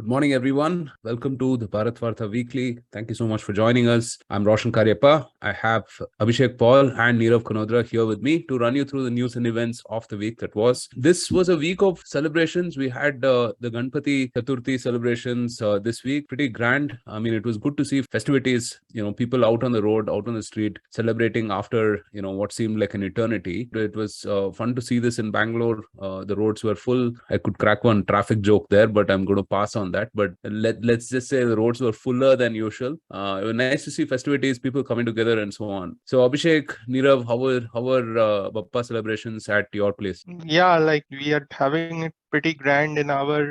Good morning, everyone. Welcome to the Bharatvaarta Weekly. Thank you so much for joining us. I'm Roshan Karyappa. I have Abhishek Paul and Nirav Kanodra here with me to run you through the news and events of the week that was. This was a week of celebrations. We had the Ganpati Chaturthi celebrations this week. Pretty grand. I mean, it was good to see festivities, people out on the road, out on the street, celebrating after, what seemed like an eternity. It was fun to see this in Bangalore. The roads were full. I could crack one traffic joke there, but I'm going to pass on that. But let's just say the roads were fuller than usual. It was nice to see festivities, people coming together and so on. So Abhishek, Nirav, how were Bappa celebrations at your place? Yeah, like we are having it pretty grand in our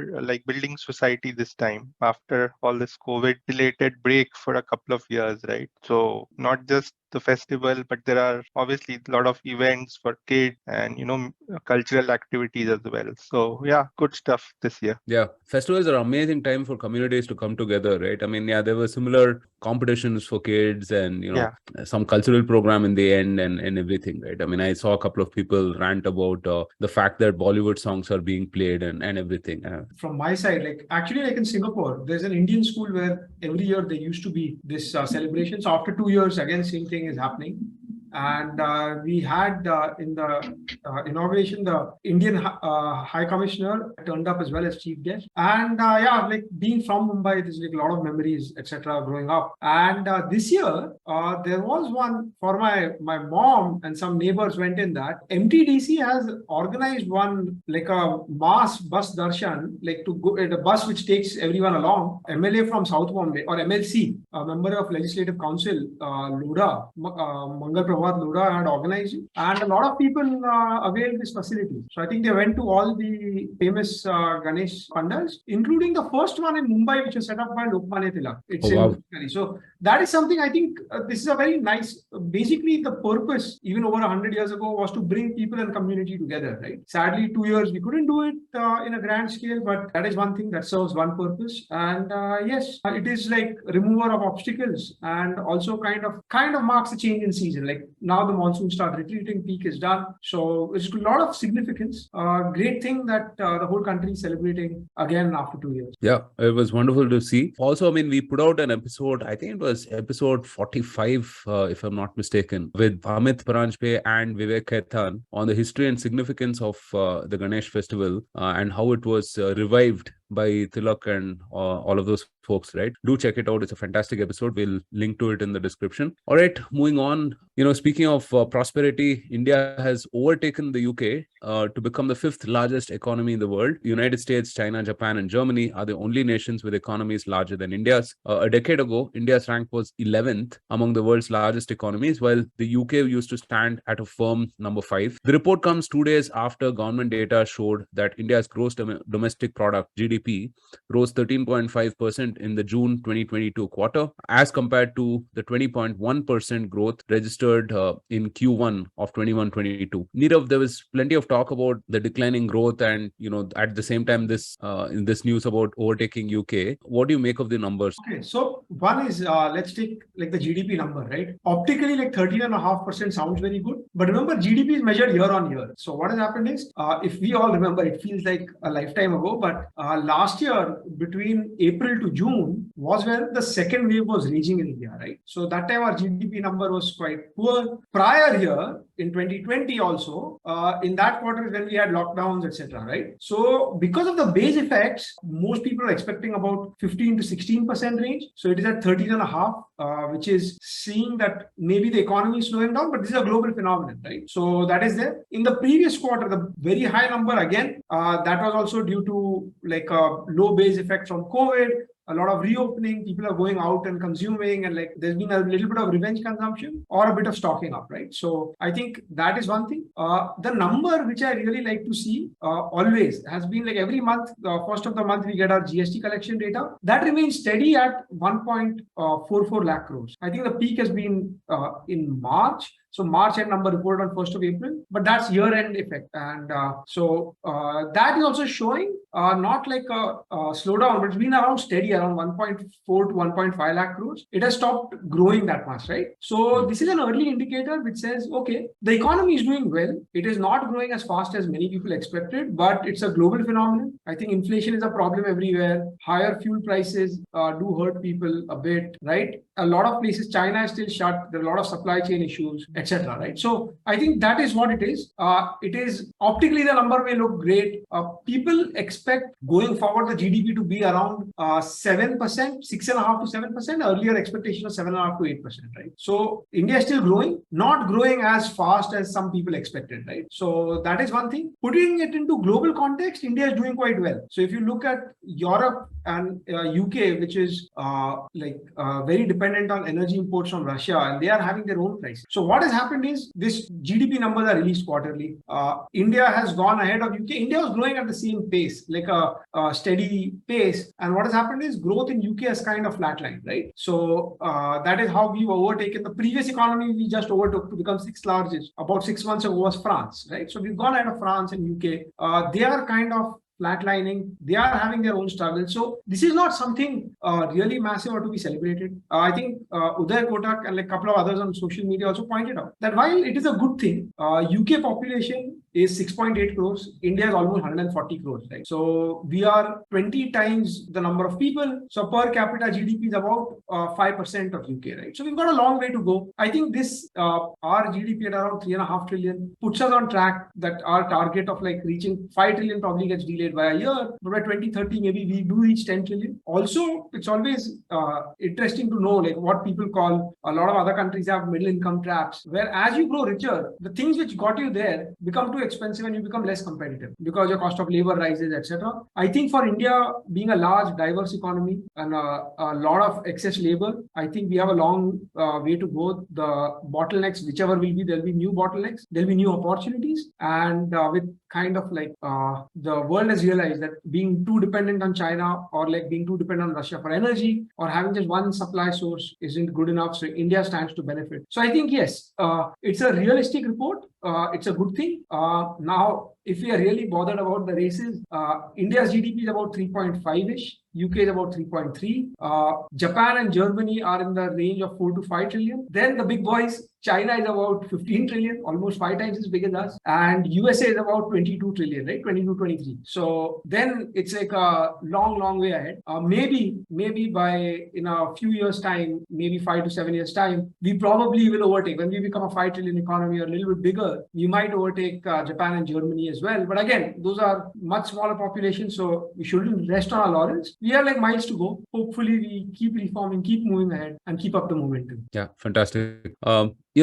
building society this time after all this COVID related break for a couple of years, right? So not just the festival, but there are obviously a lot of events for kids and cultural activities as well. So yeah, good stuff this year. Yeah, festivals are amazing time for communities to come together, right? I mean, yeah, there were similar competitions for kids and, Yeah. some cultural program in the end and everything, right? I mean, I saw a couple of people rant about the fact that Bollywood songs are being played and everything. From my side, like in Singapore, there's an Indian school where every year there used to be this celebration. So after 2 years, again, same thing is happening. And we had in the inauguration, the Indian High Commissioner turned up as well as chief guest. And yeah, like being from Mumbai, there's like a lot of memories, etc. growing up. And this year, there was one for my mom and some neighbors went in that. MTDC has organized one like a mass bus darshan, like to go at a bus which takes everyone along. MLA from South Bombay or MLC, a member of Legislative Council, Loda, Mangal Lura had organized it, and a lot of people availed this facility. So I think they went to all the famous Ganesh pandals, including the first one in Mumbai, which was set up by Lokmanya Tilak. It's in so that is something I think this is a very nice. Basically, the purpose even over 100 years ago was to bring people and community together. Right. Sadly, 2 years we couldn't do it in a grand scale, but that is one thing that serves one purpose. And yes, it is like remover of obstacles and also kind of marks a change in season. Like now the monsoon start retreating, peak is done. So it's a lot of significance. Great thing that the whole country is celebrating again after 2 years. Yeah, it was wonderful to see. Also, I mean, we put out an episode, I think it was episode 45, if I'm not mistaken, with Amit Paranjpe and Vivek Khaitan on the history and significance of the Ganesh festival and how it was revived by Tilak and all of those folks, right? Do check it out. It's a fantastic episode. We'll link to it in the description. All right, moving on. Speaking of prosperity, India has overtaken the UK to become the fifth largest economy in the world. United States, China, Japan, and Germany are the only nations with economies larger than India's. A decade ago, India's rank was 11th among the world's largest economies, while the UK used to stand at a firm number 5. The report comes 2 days after government data showed that India's gross domestic product, GDP, rose 13.5% in the June 2022 quarter, as compared to the 20.1% growth registered in Q1 of 21-22. Nirav, there was plenty of talk about the declining growth and, at the same time, in this news about overtaking UK. What do you make of the numbers? Okay, so one is, let's take like the GDP number, right? Optically, like 13.5% sounds very good. But remember, GDP is measured year on year. So what has happened is, if we all remember, it feels like a lifetime ago, but last year, between April to June, was where the second wave was raging in India, right? So that time our GDP number was quite poor. Prior year, in 2020 also, in that quarter is when we had lockdowns, etc., right? So because of the base effects, most people are expecting about 15 to 16% range. So it is at 13.5, which is seeing that maybe the economy is slowing down, but this is a global phenomenon, right? So that is there. In the previous quarter, the very high number again, that was also due to like a low base effect from COVID. A lot of reopening, people are going out and consuming, and like there's been a little bit of revenge consumption or a bit of stocking up, right? So I think that is one thing. The number which I really like to see always has been like every month, first of the month, we get our GST collection data. That remains steady at 1.44 lakh crores. I think the peak has been in March. So March end number reported on 1st of April, but that's year end effect. And that is also showing not like a slowdown, but it's been around steady around 1.4 to 1.5 lakh crores. It has stopped growing that much, right? So this is an early indicator which says, okay, the economy is doing well. It is not growing as fast as many people expected, but it's a global phenomenon. I think inflation is a problem everywhere. Higher fuel prices do hurt people a bit, right? A lot of places, China is still shut. There are a lot of supply chain issues, etc. Right? So I think that is what it is. It is optically the number may look great. People expect going forward the GDP to be around 7%, 6.5% to 7%. Earlier expectation of 7.5% to 8%. Right? So India is still growing, not growing as fast as some people expected. Right? So that is one thing. Putting it into global context, India is doing quite well. So if you look at Europe and UK, which is very dependent on energy imports from Russia, and they are having their own prices. So what has happened is this GDP numbers are released quarterly. India has gone ahead of UK. India was growing at the same pace, like a steady pace. And what has happened is growth in UK has kind of flatlined, right? So that is how we've overtaken the previous economy we just overtook to become sixth largest. About 6 months ago was France, right? So we've gone ahead of France and UK. They are kind of flatlining. They are having their own struggles. So this is not something really massive or to be celebrated. I think Uday Kotak and like a couple of others on social media also pointed out that while it is a good thing, UK population is 6.8 crores. India is almost 140 crores, right? So we are 20 times the number of people. So per capita GDP is about 5% of UK, right? So we've got a long way to go. I think this, our GDP at around 3.5 trillion puts us on track that our target of like reaching 5 trillion probably gets delayed by a year, but by 2030 maybe we do reach 10 trillion. Also, it's always interesting to know like what people call, a lot of other countries have middle income traps, where as you grow richer, the things which got you there become too expensive and you become less competitive because your cost of labor rises, etc. I think for India being a large diverse economy and a lot of excess labor, I think we have a long way to go. The bottlenecks, whichever will be, there'll be new bottlenecks, there'll be new opportunities, and with kind of like the world has realized that being too dependent on China or like being too dependent on Russia for energy or having just one supply source isn't good enough. So India stands to benefit. So I think, yes, it's a realistic report. It's a good thing. Now, if we are really bothered about the races, India's GDP is about 3.5-ish. UK is about 3.3. Japan and Germany are in the range of 4 to 5 trillion. Then the big boys, China is about 15 trillion, almost 5 times as big as us. And USA is about 22 trillion, right? 22, 23. So then it's like a long way ahead. Maybe by in a few years' time, maybe 5 to 7 years' time, we probably will overtake. When we become a 5 trillion economy or a little bit bigger, we might overtake Japan and Germany as well. But again, those are much smaller populations, so we shouldn't rest on our laurels. We have like miles to go. Hopefully, we keep reforming, keep moving ahead, and keep up the momentum. Yeah, fantastic.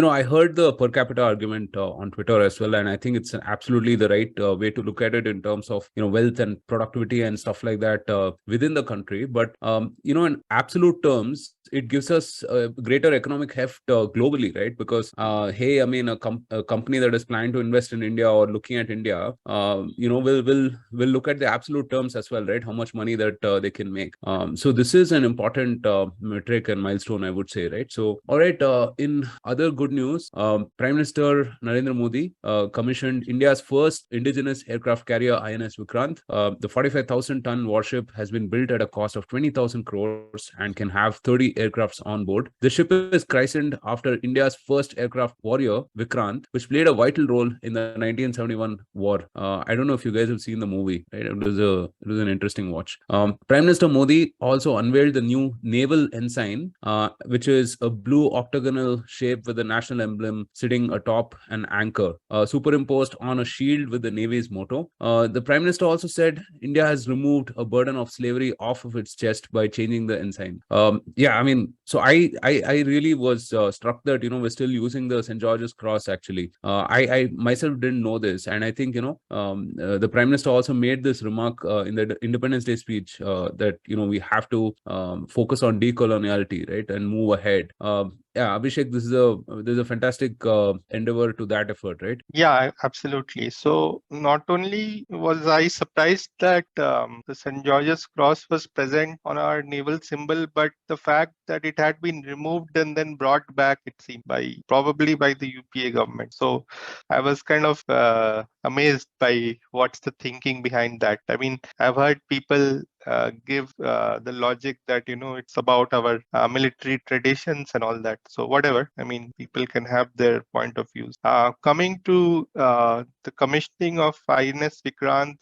I heard the per capita argument on Twitter as well, and I think it's absolutely the right way to look at it in terms of wealth and productivity and stuff like that within the country. But in absolute terms, it gives us a greater economic heft globally, right? Because hey, I mean, a company that is planning to invest in India or looking at India, will look at the absolute terms as well, right? How much money that they can make. So this is an important metric and milestone, I would say, right? So all right, in other good news, Prime Minister Narendra Modi commissioned India's first indigenous aircraft carrier, INS Vikrant. The 45,000-ton warship has been built at a cost of 20,000 crores and can have 30 aircrafts on board. The ship is christened after India's first aircraft warrior, Vikrant, which played a vital role in the 1971 war. I don't know if you guys have seen the movie, right? It was an interesting watch. Prime Minister Modi also unveiled the new Naval Ensign, which is a blue octagonal shape with the national emblem sitting atop an anchor, superimposed on a shield with the Navy's motto. The Prime Minister also said India has removed a burden of slavery off of its chest by changing the ensign. So I really was struck that we're still using the St. George's Cross. Actually, I myself didn't know this, and I think the Prime Minister also made this remark in the Independence Day speech that we have to focus on decoloniality, right, and move ahead. Yeah, Abhishek, there's a fantastic endeavor to that effort, right? Yeah, absolutely. So not only was I surprised that the St. George's Cross was present on our naval symbol, but the fact that it had been removed and then brought back, it seemed, probably by the UPA government. So I was kind of amazed by what's the thinking behind that. I mean, I've heard people give the logic that it's about our military traditions and all that. So whatever, I mean, people can have their point of views. Coming to the commissioning of INS Vikrant,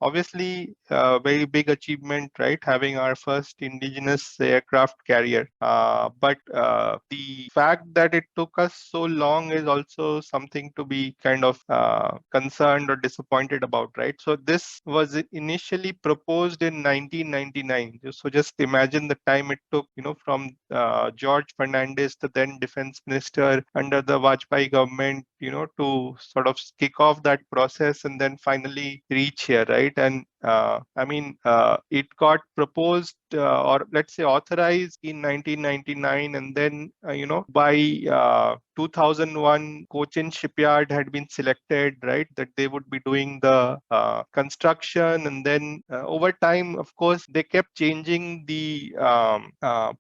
obviously very big achievement, right? Having our first indigenous aircraft carrier. But the fact that it took us so long is also something to be kind of concerned or disappointed about, right? So this was initially proposed in 1999. So just imagine the time it took, from George Fernandez, the then defense minister under the Vajpayee government, to sort of kick off that process and then finally reach here, right? And I mean, it got proposed or let's say authorized in 1999, and then by 2001, Cochin Shipyard had been selected, right? That they would be doing the construction, and then over time, of course, they kept changing the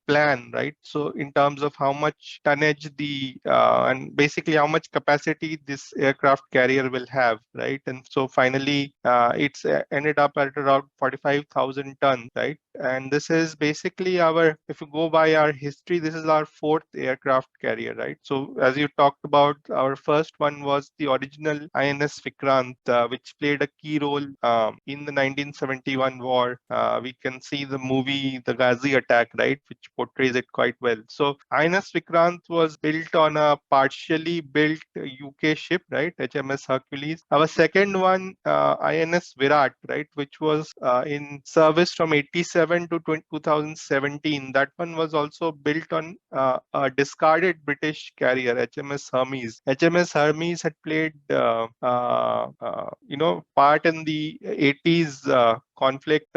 plan, right? So in terms of how much tonnage and basically how much capacity this aircraft carrier will have, right? And so finally, it's ended up at around 45,000 tons, right? And this is basically if you go by our history, this is our fourth aircraft carrier, right? So as you talked about, our first one was the original INS Vikrant, which played a key role in the 1971 war. We can see the movie The Ghazi Attack, right, which portrays it quite well. So INS Vikrant was built on a partially built UK ship, right, HMS Hercules. Our second one, INS Virat, right, which was in service from 87 to 2017. That one was also built on a discarded British carrier, HMS Hermes. HMS Hermes had played, part in the 80s conflict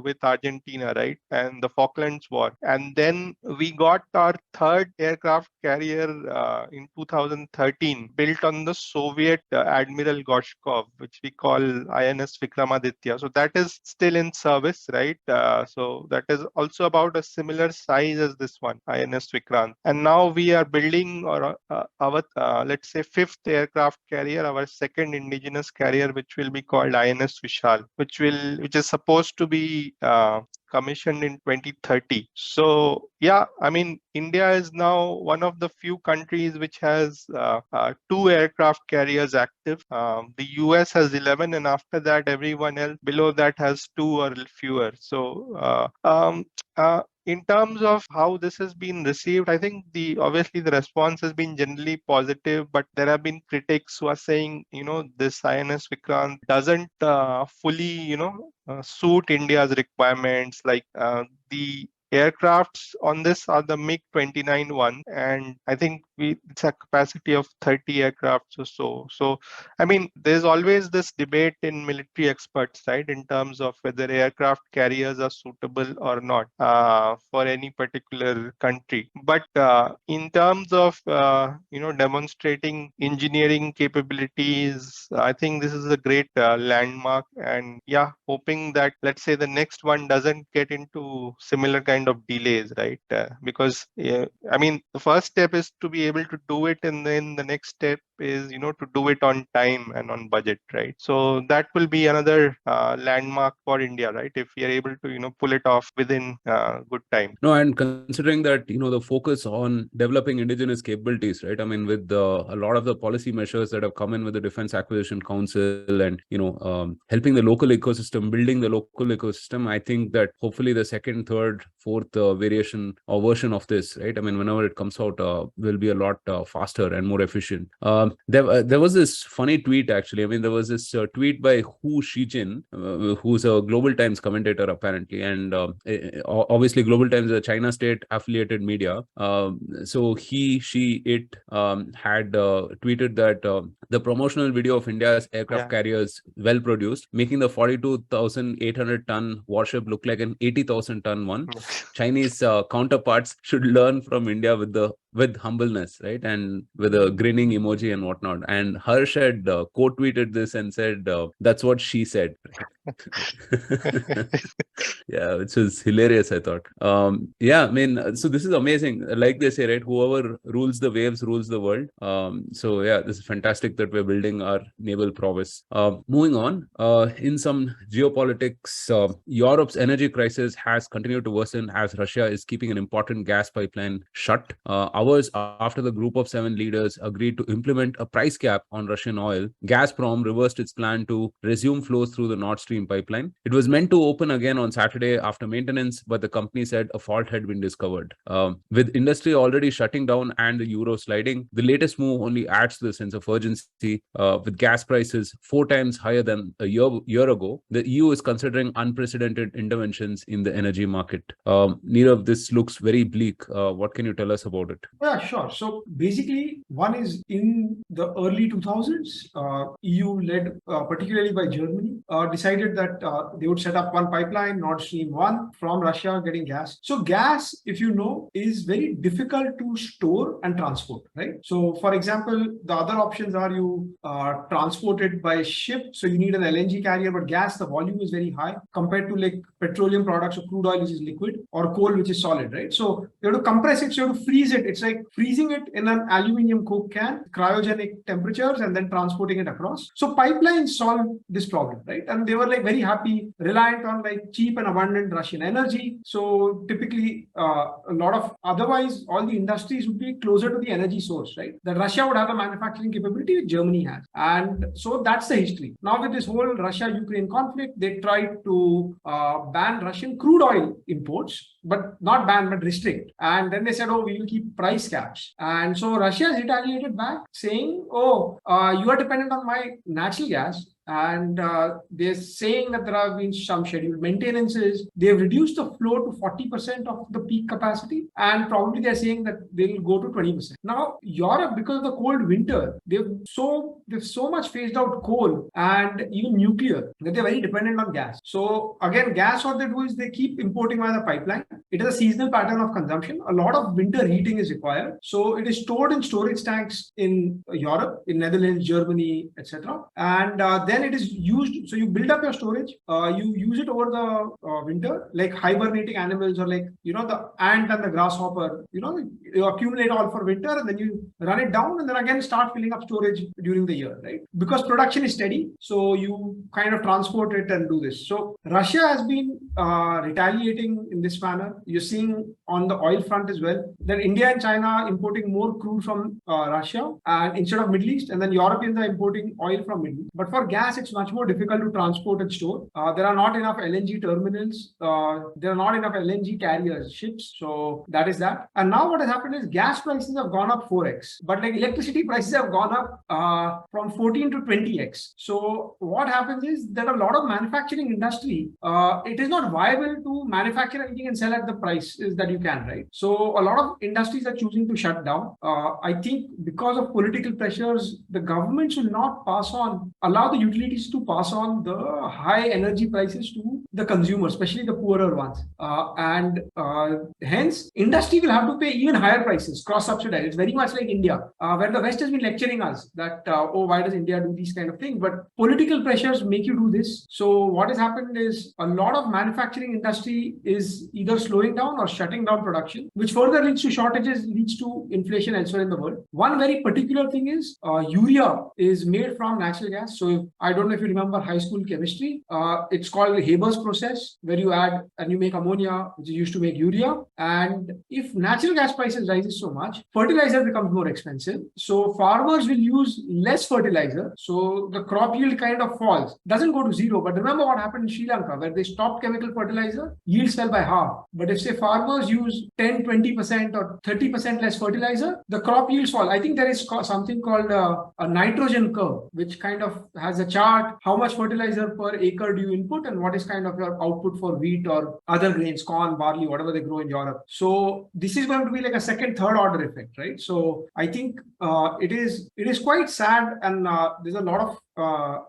with Argentina, right, and the Falklands War. And then we got our third aircraft carrier in 2013, built on the Soviet Admiral Gorshkov, which we call INS Vikramaditya. So that is still in service, right? So that is also about a similar size as this one, INS Vikrant. And now we are building our let's say fifth aircraft carrier, our second indigenous carrier, which will be called INS Vishal, which is supposed to be commissioned in 2030. So yeah, I mean, India is now one of the few countries which has two aircraft carriers active. The US has 11, and after that, everyone else below that has two or fewer. So in terms of how this has been received, I think obviously the response has been generally positive, but there have been critics who are saying, this INS Vikrant doesn't fully, suit India's requirements. Like the aircrafts on this are the MiG-29 one, and I think it's a capacity of 30 aircrafts or so. So, I mean, there's always this debate in military experts, right, in terms of whether aircraft carriers are suitable or not for any particular country. But in terms of demonstrating engineering capabilities, I think this is a great landmark. And yeah, hoping that, let's say, the next one doesn't get into similar kind of delays, right? Because I mean, the first step is to be able to do it, and then the next step is to do it on time and on budget, right? So that will be another landmark for India, right, if we are able to pull it off within good time. No, and considering that the focus on developing indigenous capabilities, right? I mean, with a lot of the policy measures that have come in with the Defense Acquisition Council, and helping the local ecosystem, building the local ecosystem, I think that hopefully the second, third, fourth variation or version of this, right, I mean, whenever it comes out, will be a lot faster and more efficient. There was this funny tweet, actually. I mean, there was this tweet by Hu Shijin, who's a Global Times commentator apparently, and obviously Global Times is a China state affiliated media. So it had tweeted that the promotional video of India's aircraft carriers well produced, making the 42,800 ton warship look like an 80,000 ton one. Chinese counterparts should learn from India with with humbleness, right? And with a grinning emoji and whatnot. And Harsh had quote tweeted this and said, that's what she said. Yeah, which was hilarious, I thought. Yeah, I mean, so this is amazing. Like they say, right? Whoever rules the waves rules the world. So yeah, this is fantastic that we're building our naval prowess. Moving on, in some geopolitics, Europe's energy crisis has continued to worsen as Russia is keeping an important gas pipeline shut. Hours after the group of 7 leaders agreed to implement a price cap on Russian oil, Gazprom reversed its plan to resume flows through the Nord Stream pipeline. It was meant to open again on Saturday after maintenance, but the company said a fault had been discovered. With industry already shutting down and the euro sliding, the latest move only adds to the sense of urgency. With gas prices 4 times higher than a year ago, the EU is considering unprecedented interventions in the energy market. Nirav, this looks very bleak. What can you tell us about it? Yeah, sure. So basically, one is in the early 2000s, EU led, particularly by Germany, decided that they would set up one pipeline, Nord Stream 1, from Russia getting gas. So gas, if you know, is very difficult to store and transport, right? So for example, the other options are you transport it by ship. So you need an LNG carrier, but gas, the volume is very high compared to like petroleum products or crude oil, which is liquid, or coal, which is solid, right? So you have to compress it, so you have to freeze it. It's like freezing it in an aluminum Coke can, cryogenic temperatures, and then transporting it across. So pipelines solve this problem, right? And they were like very happy, reliant on like cheap and abundant Russian energy. So typically, a lot of otherwise all the industries would be closer to the energy source, right? That Russia would have the manufacturing capability which Germany has, and so that's the history. Now with this whole Russia-Ukraine conflict, they tried to ban Russian crude oil imports, but not ban, but restrict. And then they said, oh, we will keep price caps. And so Russia has retaliated back saying, oh, you are dependent on my natural gas. And they're saying that there have been some scheduled maintenances. They've reduced the flow to 40% of the peak capacity, and probably they're saying that they'll go to 20%. Now, Europe, because of the cold winter, they've so much phased out coal and even nuclear that they're very dependent on gas. So again, gas, what they do is they keep importing via the pipeline. It is a seasonal pattern of consumption. A lot of winter heating is required. So it is stored in storage tanks in Europe, in Netherlands, Germany, etc. And then it is used. So you build up your storage, you use it over the winter, like hibernating animals, or like, you know, the ant and the grasshopper, you know, you accumulate all for winter and then you run it down and then again start filling up storage during the year, right? Because production is steady. So you kind of transport it and do this. So Russia has been retaliating in this manner. You're seeing on the oil front as well that India and China are importing more crude from Russia and instead of Middle East, and then Europeans are importing oil from Middle East. But for gas, it's much more difficult to transport and store. There are not enough LNG terminals. There are not enough LNG carriers, ships. So that is that. And now what has happened is gas prices have gone up 4x, but like electricity prices have gone up from 14 to 20x. So what happens is that a lot of manufacturing industry, it is not viable to manufacture anything and sell at the prices that you can, right? So a lot of industries are choosing to shut down. I think because of political pressures, the government should not allow the utilities to pass on the high energy prices to the consumer, especially the poorer ones. Hence, industry will have to pay even higher prices, cross-subsidized. It's very much like India, where the West has been lecturing us that, oh, why does India do these kind of things? But political pressures make you do this. So what has happened is a lot of manufacturing industry is either slowing down or shutting down production, which further leads to shortages, leads to inflation elsewhere in the world. One very particular thing is urea is made from natural gas. So I don't know if you remember high school chemistry. It's called Haber's process, where you add and you make ammonia, which is used to make urea. And if natural gas prices rises so much, fertilizer becomes more expensive. So farmers will use less fertilizer. So the crop yield kind of falls. Doesn't go to zero. But remember what happened in Sri Lanka, where they stopped chemical fertilizer, yields fell by half. But if say farmers use 10, 20% or 30% less fertilizer, the crop yields fall. I think there is something called a nitrogen curve, which kind of has a chart, how much fertilizer per acre do you input and what is kind of your output for wheat or other grains, corn, barley, whatever they grow in Europe. So this is going to be like a second, third order effect, right? So I think it is quite sad, and there's a lot of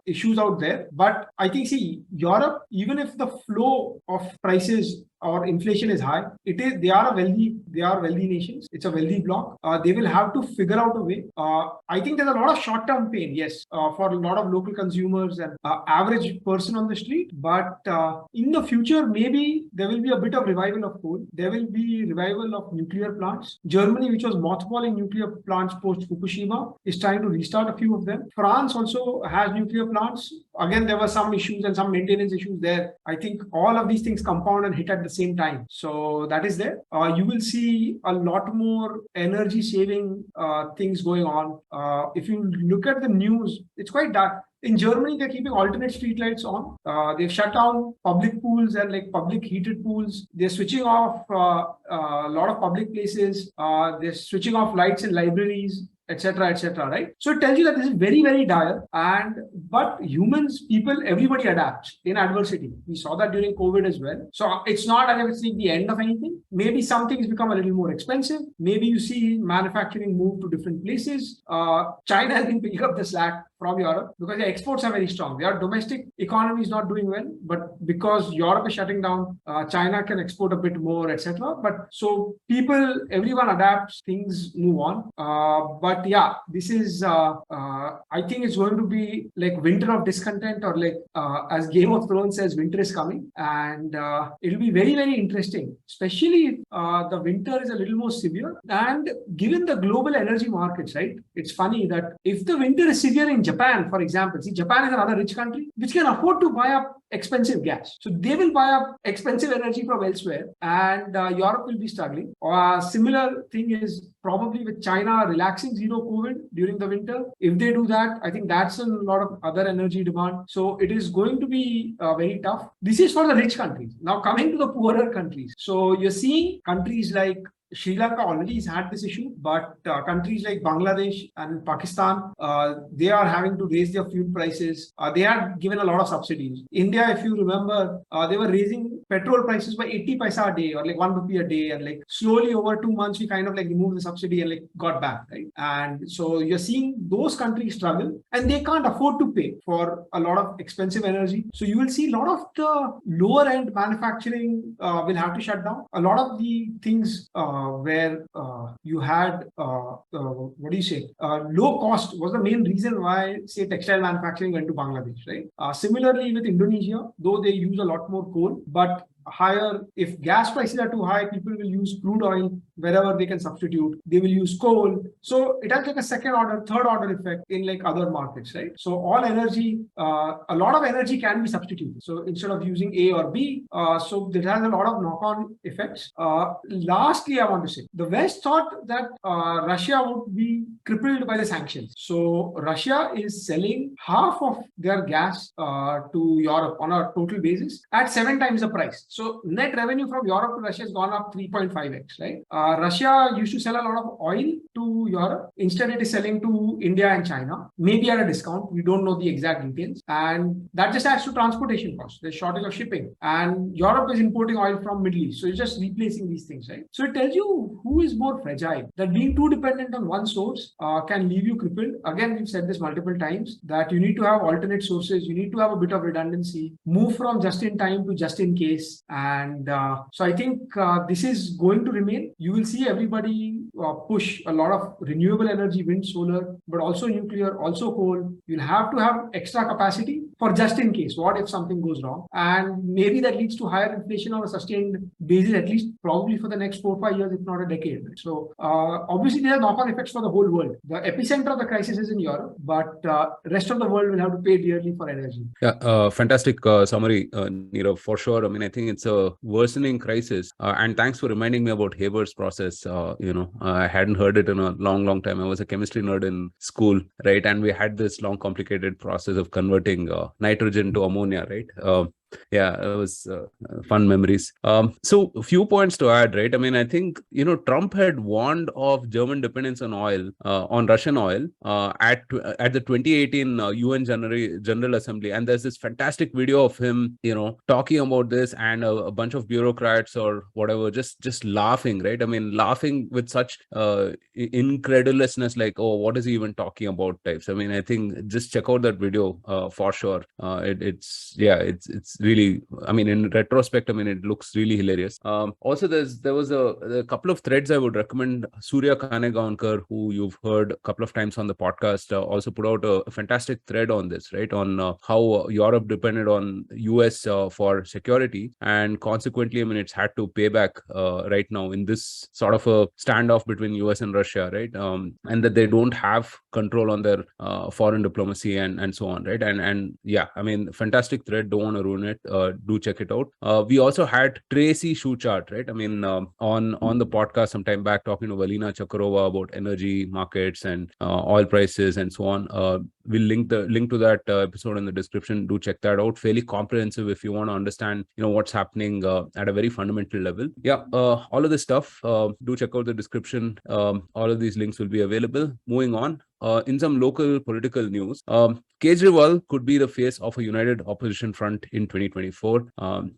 issues out there. But I think, see, Europe, even if the flow of prices or inflation is high, they are wealthy nations. It's a wealthy bloc. They will have to figure out a way. I think there's a lot of short-term pain, yes, for a lot of local consumers and average person on the street. But in the future, maybe there will be a bit of revival of coal. There will be revival of nuclear plants. Germany, which was mothballing nuclear plants post Fukushima, is trying to restart a few of them. France also has nuclear plants. Again, there were some issues and some maintenance issues there. I think all of these things compound and hit at the same time. So that is there. You will see a lot more energy saving things going on. If you look at the news, it's quite dark. In Germany, they're keeping alternate streetlights on. They've shut down public pools and like public heated pools. They're switching off a lot of public places. They're switching off lights in libraries, etc., etc. Right? So it tells you that this is very, very dire. But humans, people, everybody adapts in adversity. We saw that during COVID as well. So it's not as if it's the end of anything. Maybe some things become a little more expensive. Maybe you see manufacturing move to different places. China has been picking up the slack from Europe because their exports are very strong. Their domestic economy is not doing well, but because Europe is shutting down, China can export a bit more, etc. But so everyone adapts, things move on. But yeah, this is, I think it's going to be like winter of discontent, or like as Game of Thrones says, winter is coming, and it'll be very, very interesting, especially if the winter is a little more severe. And given the global energy markets, right? It's funny that if the winter is severe in Japan, for example, see, Japan is another rich country which can afford to buy up expensive gas. So they will buy up expensive energy from elsewhere, and Europe will be struggling. Similar thing is probably with China relaxing zero COVID during the winter. If they do that, I think that's a lot of other energy demand. So it is going to be very tough. This is for the rich countries. Now coming to the poorer countries. So you're seeing countries like Sri Lanka already has had this issue, but countries like Bangladesh and Pakistan, they are having to raise their fuel prices. They had given a lot of subsidies. India, if you remember, they were raising petrol prices by 80 paisa a day, or like 1 rupee a day, and like slowly over 2 months, we kind of like removed the subsidy and like got back, right? And so you're seeing those countries struggle, and they can't afford to pay for a lot of expensive energy. So you will see a lot of the lower end manufacturing will have to shut down. A lot of the things where you had, low cost was the main reason why, say, textile manufacturing went to Bangladesh, right? Similarly with Indonesia, though they use a lot more coal, but higher, if gas prices are too high, people will use crude oil wherever they can substitute. They will use coal. So it has like a second order, third order effect in like other markets, right? So all energy, a lot of energy can be substituted. So instead of using A or B, so it has a lot of knock-on effects. Lastly, I want to say, the West thought that Russia would be crippled by the sanctions. So Russia is selling half of their gas to Europe on a total basis at 7 times the price. So net revenue from Europe to Russia has gone up 3.5x, right? Russia used to sell a lot of oil to Europe. Instead, it is selling to India and China, maybe at a discount. We don't know the exact details. And that just adds to transportation costs. There's shortage of shipping. And Europe is importing oil from Middle East. So it's just replacing these things, right? So it tells you who is more fragile. That being too dependent on one source can leave you crippled. Again, we've said this multiple times, that you need to have alternate sources. You need to have a bit of redundancy. Move from just in time to just in case. And so I think this is going to remain. You will see everybody push a lot of renewable energy, wind, solar, but also nuclear, also coal. You'll have to have extra capacity for just in case. What if something goes wrong? And maybe that leads to higher inflation on a sustained basis, at least probably for the next 4 or 5 years, if not a decade. So obviously there are knock-on effects for the whole world. The epicenter of the crisis is in Europe, but rest of the world will have to pay dearly for energy. Yeah, fantastic summary, Nirav, for sure. I mean, I think it's a worsening crisis. And thanks for reminding me about Haber's process. I hadn't heard it in a long time. I was a chemistry nerd in school, right? And we had this long, complicated process of converting nitrogen to ammonia, right? Yeah, it was fun memories. So a few points to add, right? I mean, I think, Trump had warned of German dependence on oil, on Russian oil, at the 2018 UN General Assembly. And there's this fantastic video of him, talking about this, and a bunch of bureaucrats or whatever, just laughing, right? I mean, laughing with such incredulousness, like, oh, what is he even talking about types. I mean, I think just check out that video for sure. It's really, I mean, in retrospect, I mean, it looks really hilarious. Also, there was a couple of threads I would recommend. Surya Kanegaonkar, who you've heard a couple of times on the podcast, also put out a fantastic thread on this, right? On how Europe depended on US for security, and consequently, I mean, it's had to pay back right now in this sort of a standoff between US and Russia, right? And that they don't have control on their foreign diplomacy and so on, right? And yeah, I mean, fantastic thread. Don't want to ruin it. Do check it out. We also had Tracy Shuchart, right? I mean, on the podcast some time back, talking to Valina Chakarova about energy markets and oil prices and so on. We'll link to that episode in the description. Do check that out. Fairly comprehensive if you want to understand, what's happening at a very fundamental level. Yeah, all of this stuff. Do check out the description. All of these links will be available. Moving on. In some local political news, Kejriwal could be the face of a united opposition front in 2024.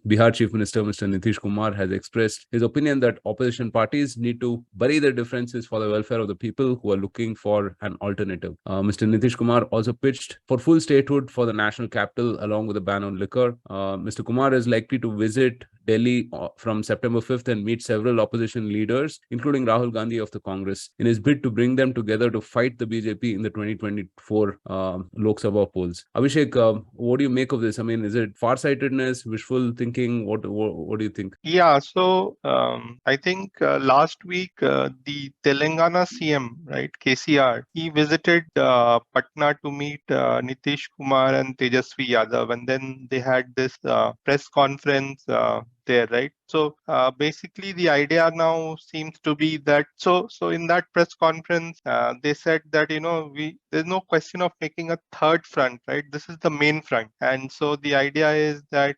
Bihar Chief Minister Mr. Nitish Kumar has expressed his opinion that opposition parties need to bury their differences for the welfare of the people who are looking for an alternative. Mr. Nitish Kumar also pitched for full statehood for the national capital along with a ban on liquor. Mr. Kumar is likely to visit Delhi from September 5th and meet several opposition leaders, including Rahul Gandhi of the Congress, in his bid to bring them together to fight the BJP in the 2024 Lok Sabha polls. Abhishek, what do you make of this? I mean, is it farsightedness, wishful thinking? What do you think? Yeah, so I think last week the Telangana CM, right, KCR, he visited Patna to meet Nitish Kumar and Tejasvi Yadav, and then they had this press conference there, right? So basically, the idea now seems to be that so in that press conference, they said that there's no question of making a third front, right? This is the main front, and so the idea is that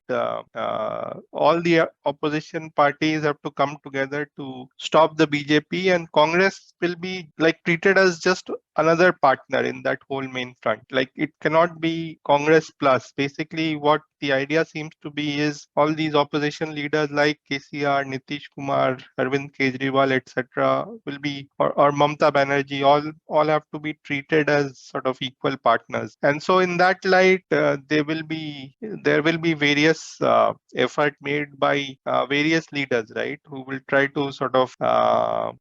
all the opposition parties have to come together to stop the BJP, and Congress will be like treated as just another partner in that whole main front. Like it cannot be Congress plus. Basically, what the idea seems to be is all these opposition leaders like KCR, Nitish Kumar, Arvind Kejriwal, etc., will be or Mamta Banerjee, all have to be treated as sort of equal partners. And so, in that light, there will be various effort made by various leaders, right, who will try to sort of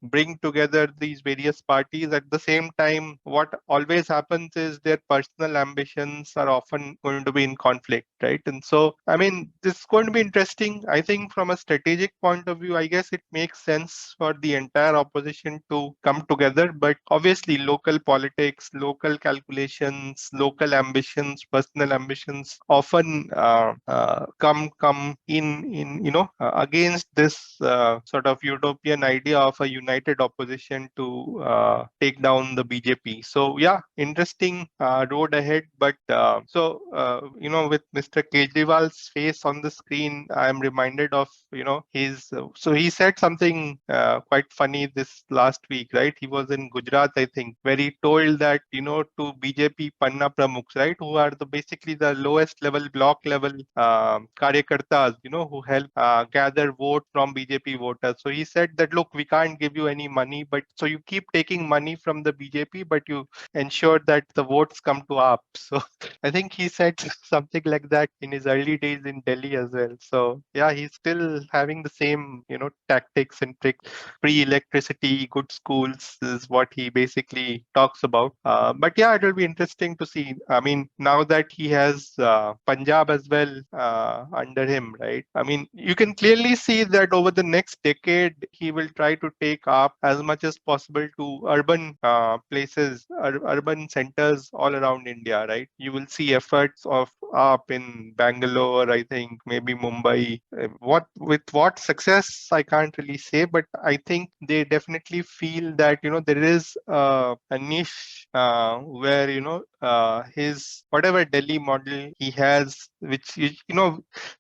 bring together these various parties. At the same time, what always happens is their personal ambitions are often going to be in conflict, right? And so, I mean, this is going to be interesting. I think from a strategic point of view, I guess it makes sense for the entire opposition to come together. But obviously, local politics, local calculations, local ambitions, personal ambitions often come in against this sort of utopian idea of a united opposition to take down the BJP. So yeah, interesting road ahead. But with Mr. Kejriwal's face on the screen, I am reminded of his. So he said something quite funny this last week, right? He was in Gujarat, I think, where he told that to BJP Panna Pramukhs, right, who are basically the lowest level, block level karyakartas, who help gather vote from BJP voters. So he said that, look, we can't give you any money, but so you keep taking money from the BJP, but you ensure that the votes come to AAP. So I think he said something like that in his early days in Delhi as well. So yeah, he's still having the same, tactics and tricks. Free electricity, good schools is what he basically talks about. But yeah, it will be interesting to see. I mean, now that he has Punjab as well under him, right? I mean, you can clearly see that over the next decade, he will try to take up as much as possible to urban places, urban centers all around India, right? You will see efforts of up in Bangalore, I think, maybe Mumbai. With what success, I can't really say, but I think they definitely feel that, there is a niche where, his whatever Delhi model he has, which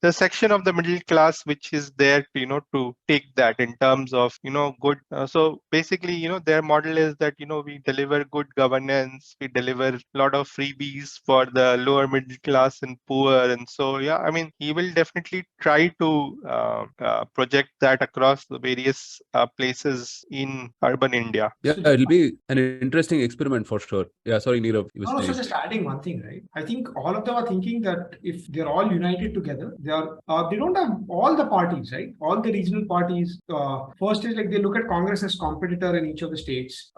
the section of the middle class which is there to to take that in terms of good. So basically, their model is that we deliver good governance, we deliver a lot of freebies for the lower middle class and poor, and so yeah, I mean he will definitely try to project that across the various places in urban India. Yeah, it'll be an interesting experiment for sure. Yeah, sorry, Nirav, you were No, no, so saying. just adding one thing, right? I think all of them are thinking that if they're all united together, they don't have all the parties, right? All the regional parties. First is like they look at Congress as competitor in each of the states.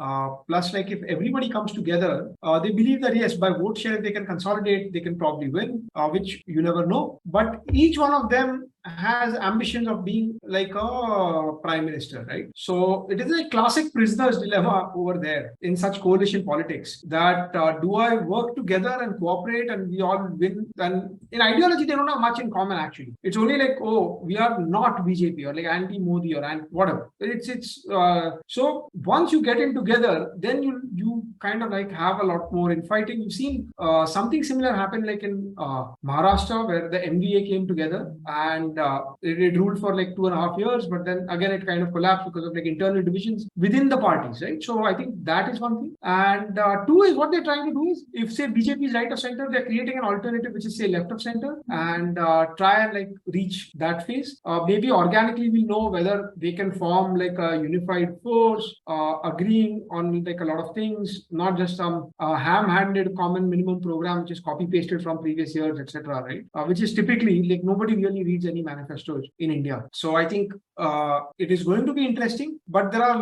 Plus, like if everybody comes together, they believe that yes, by vote share, if they can consolidate, they can probably win, which you never know. But each one of them has ambitions of being like a prime minister, right? So it is a classic prisoner's dilemma over there in such coalition politics that do I work together and cooperate and we all win? And in ideology, they don't have much in common actually. It's only like, oh, we are not BJP or like anti-Modi or whatever. So once you get in together, then you kind of like have a lot more infighting. You've seen something similar happen like in Maharashtra where the MVA came together and it ruled for like 2.5 years, but then again it kind of collapsed because of like internal divisions within the parties, right? So I think that is one thing. And two is what they're trying to do is if say BJP is right of center, they're creating an alternative which is say left of center and try and like reach that phase. Maybe organically we'll know whether they can form like a unified force, agreeing on like a lot of things, not just some ham-handed common minimum program which is copy pasted from previous years, etc. Right? Which is typically like nobody really reads any manifestos in India. So I think it is going to be interesting, but there are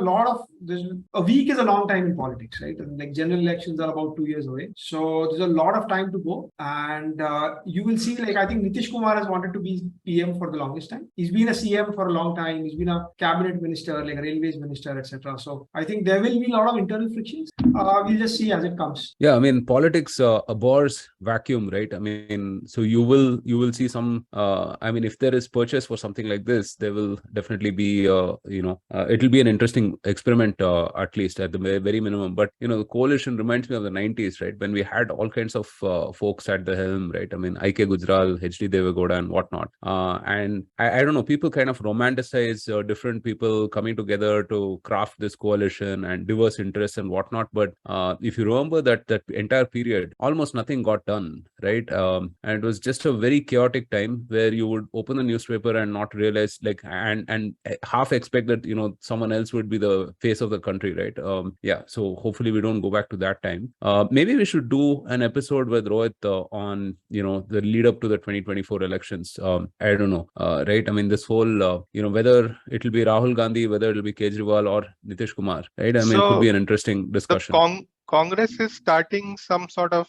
a week is a long time in politics, right? And like general elections are about 2 years away. So there's a lot of time to go. And you will see, like, I think Nitish Kumar has wanted to be PM for the longest time. He's been a CM for a long time. He's been a cabinet minister, like a railways minister, etc. So I think there will be a lot of internal frictions. We'll just see as it comes. Yeah, I mean, politics abhors vacuum, right? I mean, so you will see some, I mean, if there is purchase for something like this, there will definitely be, it'll be an interesting experiment, at least at the very minimum. But, the coalition reminds me of the 90s, right? When we had all kinds of folks at the helm, right? I mean, I.K. Gujral, H.D. Devegoda and whatnot. And I don't know, people kind of romanticize different people coming together to craft this coalition and diverse interests and whatnot. But if you remember that entire period, almost nothing got done, right? And it was just a very chaotic time where you would open the newspaper and not realize, like, and half expect that someone else would be the face of the country, right? Yeah, so hopefully we don't go back to that time. Maybe we should do an episode with Rohit on the lead up to the 2024 elections. I don't know, right? I mean, this whole whether it'll be Rahul Gandhi, whether it'll be Kejriwal or Nitish Kumar, right? I mean, it could be an interesting discussion. Congress is starting some sort of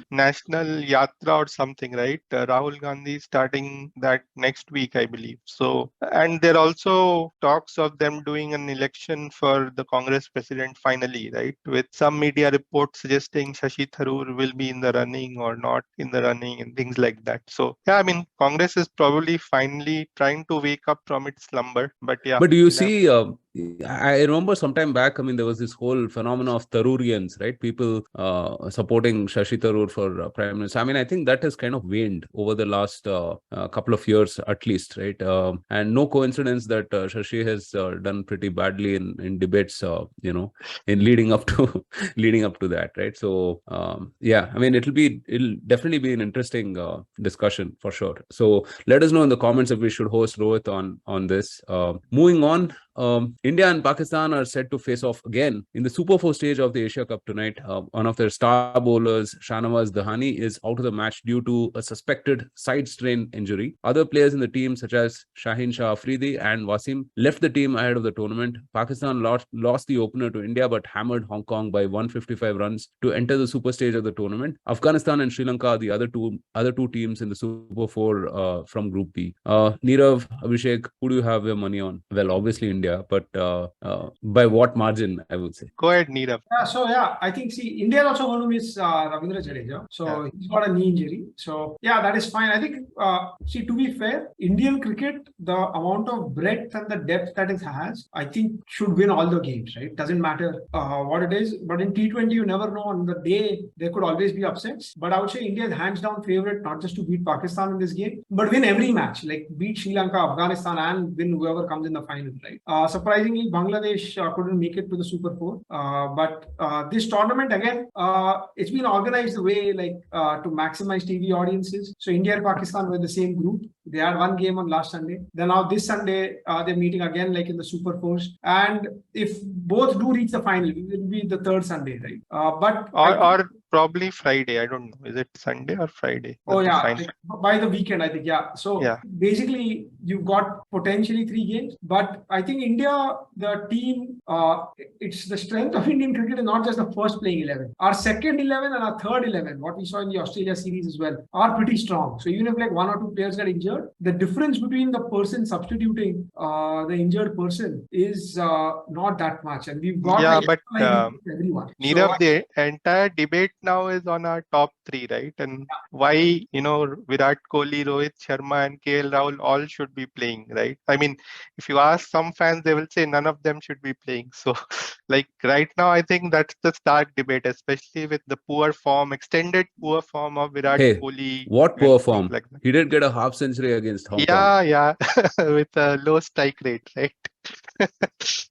national yatra or something, right? Rahul Gandhi is starting that next week, I believe. So, and there are also talks of them doing an election for the Congress president finally, right? With some media reports suggesting Shashi Tharoor will be in the running or not in the running and things like that. So, yeah, I mean, Congress is probably finally trying to wake up from its slumber. But yeah. But do you see... I remember sometime back, I mean, there was this whole phenomenon of Tharoorians, right? People supporting Shashi Tharoor for Prime Minister. I mean, I think that has kind of waned over the last couple of years at least, right? And no coincidence that Shashi has done pretty badly in debates, in leading up to that, right? So, yeah, I mean, it'll definitely be an interesting discussion for sure. So let us know in the comments if we should host Rohit on this. Moving on. India and Pakistan are set to face off again in the Super 4 stage of the Asia Cup tonight. One of their star bowlers, Shahnawaz Dahani, is out of the match due to a suspected side strain injury. Other players in the team, such as Shaheen Shah Afridi and Wasim, left the team ahead of the tournament. Pakistan lost the opener to India but hammered Hong Kong by 155 runs to enter the Super stage of the tournament. Afghanistan and Sri Lanka are the other two teams in the Super 4 from Group B. Nirav, Abhishek, who do you have your money on? Well, obviously India. India, but by what margin, I would say. Go ahead, Neerav. I think India is also going to miss Ravindra Jadeja. So he's got a knee injury. So that is fine. I think to be fair, Indian cricket, the amount of breadth and the depth that it has, I think should win all the games, right? Doesn't matter what it is. But in T20, you never know. On the day, there could always be upsets. But I would say India is hands down favorite, not just to beat Pakistan in this game, but win every match, like beat Sri Lanka, Afghanistan, and win whoever comes in the final, right? Surprisingly, Bangladesh couldn't make it to the Super 4. But this tournament, again, it's been organized the way to maximize TV audiences. So India and Pakistan were in the same group. They had one game on last Sunday. Then now this Sunday, they're meeting again like in the Super 4s. And if both do reach the final, it will be the third Sunday, right? Or probably Friday. I don't know. Is it Sunday or Friday? By the weekend, I think. So basically, you've got potentially 3 games. But I think India, the team, it's the strength of Indian cricket is not just the first playing 11. Our second 11 and our third 11, what we saw in the Australia series as well, are pretty strong. So even if like 1 or 2 players get injured, the difference between the person substituting the injured person is not that much. And we've got everyone. Neerav, the entire debate now is on our top 3, right? And why, Virat Kohli, Rohit Sharma and KL Rahul all should be playing, right? I mean, if you ask some fans, they will say none of them should be playing. So like right now, I think that's the stark debate, especially with the extended poor form of Virat Kohli. What poor form? Like he did get a half century against Hong Kong. Yeah, with a low strike rate, right?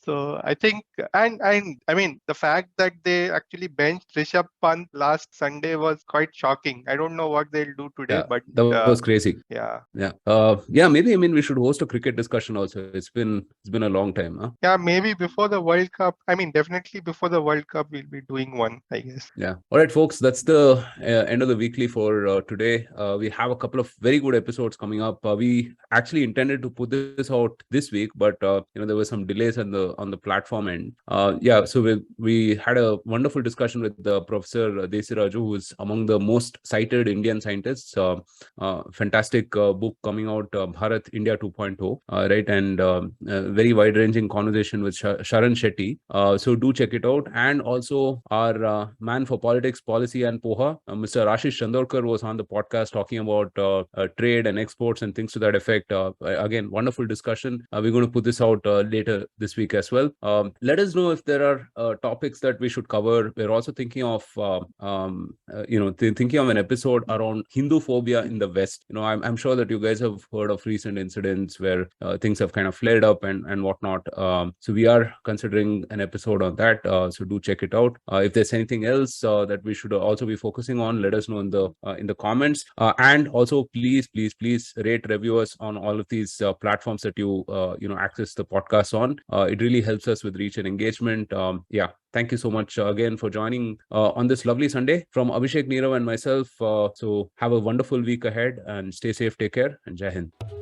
So I think, and I mean, the fact that they actually benched Rishabh Pant last Sunday was quite shocking. I don't know what they'll do today, but that was crazy. Maybe we should host a cricket discussion also. It's been a long time, huh? Yeah, maybe before the World Cup. I mean, definitely before the World Cup, we'll be doing one, I guess. Yeah. All right, folks. That's the end of the weekly for today. We have a couple of very good episodes coming up. We actually intended to put this out this week, but there were some delays on the platform end. So we had a wonderful discussion with Professor Desiraju, who is among the most cited Indian scientists. Fantastic book coming out, Bharat India 2.0, right? And very wide-ranging conversation with Sharan Shetty. So do check it out. And also our man for politics, policy and POHA, Mr. Ashish Chandorkar, was on the podcast talking about trade and exports and things to that effect. Again, wonderful discussion. We're going to put this out later this week as well. Let us know if there are topics that we should cover. We're also thinking of thinking of an episode around Hindu phobia in the West. I'm sure that you guys have heard of recent incidents where things have kind of flared up and whatnot. So we are considering an episode on that. So do check it out. If there's anything else that we should also be focusing on, let us know in the comments. And also, please rate, review us on all of these platforms that you access the podcast on. It really helps us with reach and engagement. Thank you so much again for joining on this lovely Sunday from Abhishek, Neerav and myself. So have a wonderful week ahead and stay safe, take care, and Jai Hind.